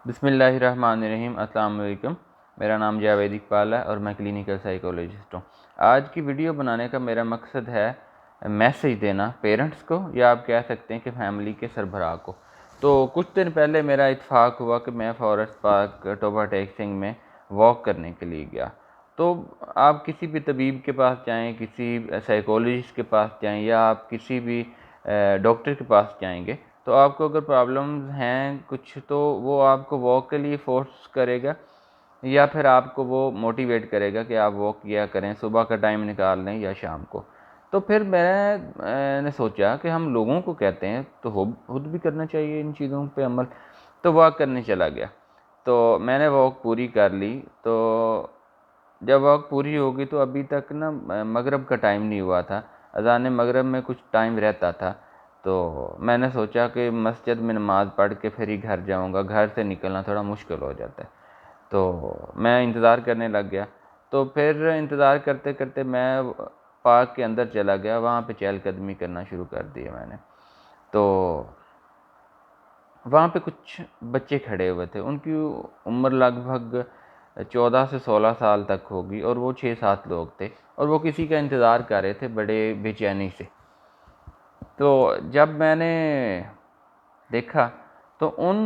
بسم اللہ الرحمن الرحیم۔ السلام علیکم، میرا نام جاوید اقبال ہے اور میں کلینیکل سائیکولوجسٹ ہوں۔ آج کی ویڈیو بنانے کا میرا مقصد ہے میسیج دینا پیرنٹس کو، یا آپ کہہ سکتے ہیں کہ فیملی کے سربراہ کو۔ تو کچھ دن پہلے میرا اتفاق ہوا کہ میں فارسٹ پارک ٹوبا ٹیک سنگھ میں واک کرنے کے لیے گیا۔ تو آپ کسی بھی طبیب کے پاس جائیں، کسی سائیکولوجسٹ کے پاس جائیں، یا آپ کسی بھی ڈاکٹر کے پاس جائیں گے، تو آپ کو اگر پرابلمز ہیں کچھ، تو وہ آپ کو واک کے لیے فورس کرے گا، یا پھر آپ کو وہ موٹیویٹ کرے گا کہ آپ واک کیا کریں، صبح کا ٹائم نکال لیں یا شام کو۔ تو پھر میں نے سوچا کہ ہم لوگوں کو کہتے ہیں تو خود بھی کرنا چاہیے ان چیزوں پہ عمل۔ تو واک کرنے چلا گیا، تو میں نے واک پوری کر لی۔ تو جب واک پوری ہوگی تو ابھی تک نا مغرب کا ٹائم نہیں ہوا تھا، اذان مغرب میں کچھ ٹائم رہتا تھا۔ تو میں نے سوچا کہ مسجد میں نماز پڑھ کے پھر ہی گھر جاؤں گا، گھر سے نکلنا تھوڑا مشکل ہو جاتا ہے۔ تو میں انتظار کرنے لگ گیا۔ تو پھر انتظار کرتے کرتے میں پارک کے اندر چلا گیا، وہاں پہ چہل قدمی کرنا شروع کر دیا میں نے۔ تو وہاں پہ کچھ بچے کھڑے ہوئے تھے، ان کی عمر لگ بھگ 14 سے 16 سال تک ہوگی، اور وہ 6-7 لوگ تھے، اور وہ کسی کا انتظار کر رہے تھے بڑے بے چینی سے۔ تو جب میں نے دیکھا تو ان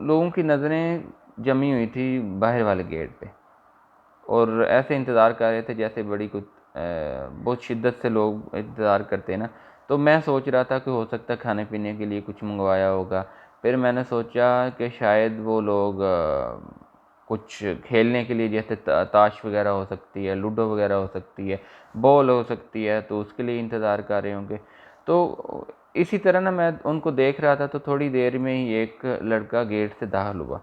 لوگوں کی نظریں جمی ہوئی تھی باہر والے گیٹ پہ، اور ایسے انتظار کر رہے تھے جیسے بہت شدت سے لوگ انتظار کرتے ہیں نا۔ تو میں سوچ رہا تھا کہ ہو سکتا ہے کھانے پینے کے لیے کچھ منگوایا ہوگا۔ پھر میں نے سوچا کہ شاید وہ لوگ کچھ کھیلنے کے لیے، جیسے تاش وغیرہ ہو سکتی ہے، لوڈو وغیرہ ہو سکتی ہے، بال ہو سکتی ہے، تو اس کے لیے انتظار کر رہے ہوں گے۔ تو اسی طرح نا میں ان کو دیکھ رہا تھا، تو تھوڑی دیر میں ہی ایک لڑکا گیٹ سے داخل ہوا۔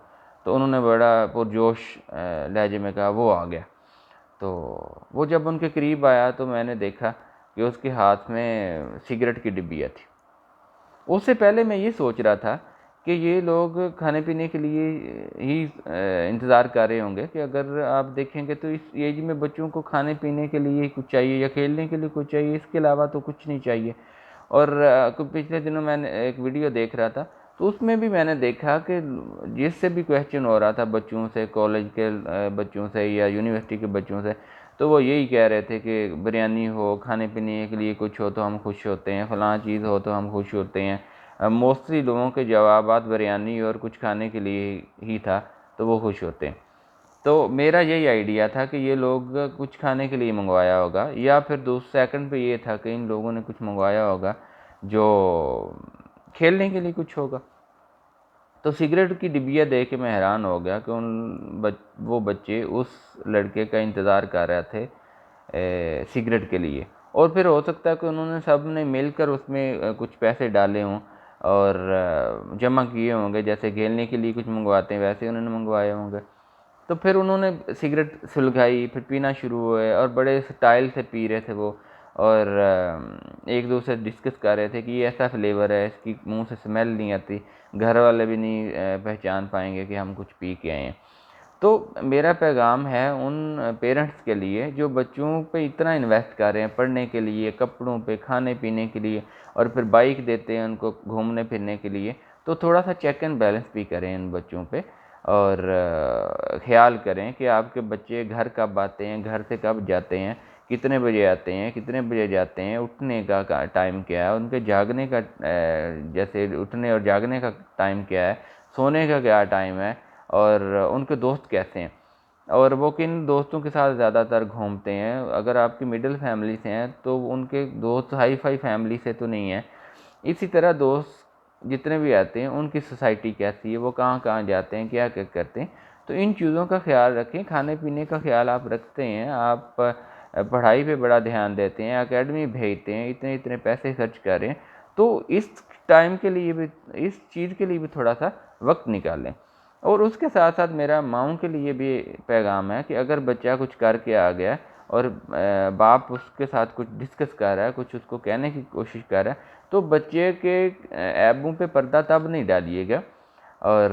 تو انہوں نے بڑا پرجوش لہجے میں کہا وہ آ گیا۔ تو وہ جب ان کے قریب آیا تو میں نے دیکھا کہ اس کے ہاتھ میں سگریٹ کی ڈبیا تھی۔ اس سے پہلے میں یہ سوچ رہا تھا کہ یہ لوگ کھانے پینے کے لیے ہی انتظار کر رہے ہوں گے، کہ اگر آپ دیکھیں گے تو اس ایج میں بچوں کو کھانے پینے کے لیے کچھ چاہیے یا کھیلنے کے لیے کچھ چاہیے، اس کے علاوہ تو کچھ نہیں چاہیے۔ اور پچھلے دنوں میں نے ایک ویڈیو دیکھ رہا تھا، تو اس میں بھی میں نے دیکھا کہ جس سے بھی کویسچن ہو رہا تھا بچوں سے، کالج کے بچوں سے یا یونیورسٹی کے بچوں سے، تو وہ یہی کہہ رہے تھے کہ بریانی ہو، کھانے پینے کے لیے کچھ ہو تو ہم خوش ہوتے ہیں، فلاں چیز ہو تو ہم خوش ہوتے ہیں۔ موسٹلی لوگوں کے جوابات بریانی اور کچھ کھانے کے لیے ہی تھا، تو وہ خوش ہوتے ہیں۔ تو میرا یہی آئیڈیا تھا کہ یہ لوگ کچھ کھانے کے لیے منگوایا ہوگا، یا پھر سیکنڈ پہ یہ تھا کہ ان لوگوں نے کچھ منگوایا ہوگا جو کھیلنے کے لیے کچھ ہوگا۔ تو سگریٹ کی ڈبیا دیکھ کے میں حیران ہو گیا کہ وہ بچے اس لڑکے کا انتظار کر رہے تھے سگریٹ کے لیے، اور پھر ہو سکتا ہے کہ انہوں نے سب نے مل کر اس میں کچھ پیسے ڈالے ہوں اور جمع کیے ہوں گے، جیسے کھیلنے کے لیے کچھ منگواتے ہیں ویسے انہوں نے منگوائے ہوں گے۔ تو پھر انہوں نے سگریٹ سلگائی، پھر پینا شروع ہوئے، اور بڑے سٹائل سے پی رہے تھے وہ، اور ایک دوسرے ڈسکس کر رہے تھے کہ یہ ایسا فلیور ہے، اس کی منہ سے سمیل نہیں آتی، گھر والے بھی نہیں پہچان پائیں گے کہ ہم کچھ پی کے آئے ہیں۔ تو میرا پیغام ہے ان پیرنٹس کے لیے جو بچوں پہ اتنا انویسٹ کر رہے ہیں، پڑھنے کے لیے، کپڑوں پہ، کھانے پینے کے لیے، اور پھر بائک دیتے ہیں ان کو گھومنے پھرنے کے لیے، تو تھوڑا سا چیک اینڈ بیلنس بھی کریں ان بچوں پہ، اور خیال کریں کہ آپ کے بچے گھر کب آتے ہیں، گھر سے کب جاتے ہیں، کتنے بجے آتے ہیں، کتنے بجے جاتے ہیں، اٹھنے کا ٹائم کیا ہے، ان کے جاگنے کا جیسے اٹھنے اور جاگنے کا ٹائم کیا ہے، سونے کا کیا ٹائم ہے، اور ان کے دوست کیسے ہیں، اور وہ کن دوستوں کے ساتھ زیادہ تر گھومتے ہیں۔ اگر آپ کی مڈل فیملی سے ہیں تو ان کے دوست ہائی فائی فیملی سے تو نہیں ہیں۔ اسی طرح دوست جتنے بھی آتے ہیں ان کی سوسائٹی کیسی ہے، وہ کہاں کہاں جاتے ہیں، کیا کیا کرتے ہیں۔ تو ان چیزوں کا خیال رکھیں، کھانے پینے کا خیال آپ رکھتے ہیں، آپ پڑھائی پہ بڑا دھیان دیتے ہیں، اکیڈمی بھیجتے ہیں، اتنے پیسے خرچ کریں، تو اس ٹائم کے لیے بھی، اس چیز کے لیے بھی تھوڑا سا وقت نکالیں۔ اور اس کے ساتھ ساتھ میرا ماؤں کے لیے بھی پیغام ہے کہ اگر بچہ کچھ کر کے آ گیا اور باپ اس کے ساتھ کچھ ڈسکس کر رہا ہے، کچھ اس کو کہنے کی کوشش کر رہا ہے، تو بچے کے عیبوں پہ پردہ تب نہیں ڈالیے گا، اور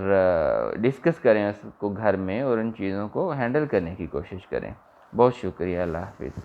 ڈسکس کریں اس کو گھر میں، اور ان چیزوں کو ہینڈل کرنے کی کوشش کریں۔ بہت شکریہ، اللہ حافظ۔